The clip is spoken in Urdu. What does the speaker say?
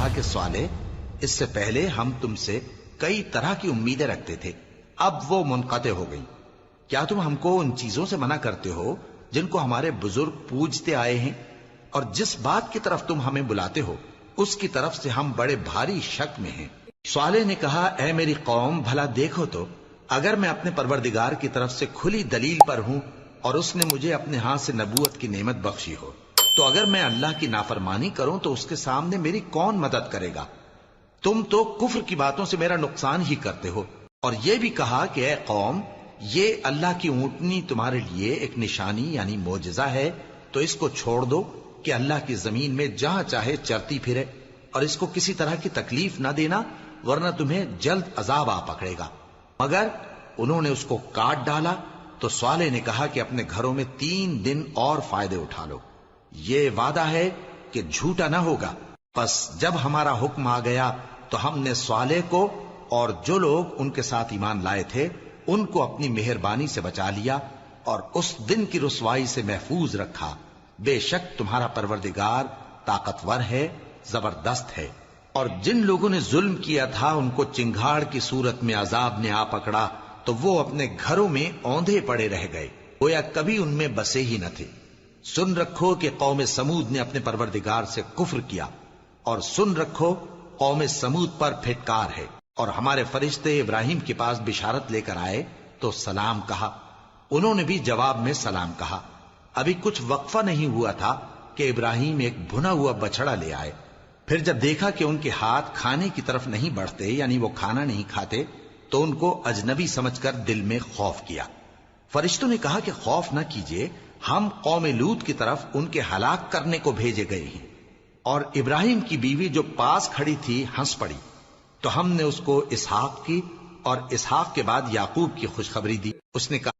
کہا کہ صالح، اس سے پہلے ہم تم سے کئی طرح کی امیدیں رکھتے تھے، اب وہ منقطع ہو گئی۔ کیا تم ہم کو ان چیزوں سے منع کرتے ہو جن کو ہمارے بزرگ پوجتے آئے ہیں؟ اور جس بات کی طرف تم ہمیں بلاتے ہو اس کی طرف سے ہم بڑے بھاری شک میں ہیں۔ صالح نے کہا، اے میری قوم، بھلا دیکھو تو، اگر میں اپنے پروردگار کی طرف سے کھلی دلیل پر ہوں اور اس نے مجھے اپنے ہاتھ سے نبوت کی نعمت بخشی ہو، تو اگر میں اللہ کی نافرمانی کروں تو اس کے سامنے میری کون مدد کرے گا؟ تم تو کفر کی باتوں سے میرا نقصان ہی کرتے ہو۔ اور یہ بھی کہا کہ اے قوم، یہ اللہ کی اونٹنی تمہارے لیے ایک نشانی یعنی معجزہ ہے، تو اس کو چھوڑ دو کہ اللہ کی زمین میں جہاں چاہے چرتی پھرے، اور اس کو کسی طرح کی تکلیف نہ دینا، ورنہ تمہیں جلد عذاب آ پکڑے گا۔ مگر انہوں نے اس کو کاٹ ڈالا۔ تو صالح نے کہا کہ اپنے گھروں میں 3 دن اور فائدے اٹھا لو، یہ وعدہ ہے کہ جھوٹا نہ ہوگا۔ پس جب ہمارا حکم آ گیا تو ہم نے صالح کو اور جو لوگ ان کے ساتھ ایمان لائے تھے ان کو اپنی مہربانی سے بچا لیا اور اس دن کی رسوائی سے محفوظ رکھا۔ بے شک تمہارا پروردگار طاقتور ہے، زبردست ہے۔ اور جن لوگوں نے ظلم کیا تھا ان کو چنگھاڑ کی صورت میں عذاب نے آ پکڑا تو وہ اپنے گھروں میں اوندھے پڑے رہ گئے، گویا کبھی ان میں بسے ہی نہ تھے۔ سن رکھو کہ قوم سمود نے اپنے پروردگار سے کفر کیا، اور سن رکھو قوم سمود پر پھٹکار ہے۔ اور ہمارے فرشتے ابراہیم کے پاس بشارت لے کر آئے تو سلام کہا، انہوں نے بھی جواب میں سلام کہا۔ ابھی کچھ وقفہ نہیں ہوا تھا کہ ابراہیم ایک بھنا ہوا بچڑا لے آئے۔ پھر جب دیکھا کہ ان کے ہاتھ کھانے کی طرف نہیں بڑھتے، یعنی وہ کھانا نہیں کھاتے، تو ان کو اجنبی سمجھ کر دل میں خوف کیا۔ فرشتوں نے کہا کہ خوف نہ کیجیے، ہم قوم لوط کی طرف ان کے ہلاک کرنے کو بھیجے گئے ہیں۔ اور ابراہیم کی بیوی جو پاس کھڑی تھی ہنس پڑی، تو ہم نے اس کو اسحاق کی اور اسحاق کے بعد یعقوب کی خوشخبری دی۔ اس نے کہا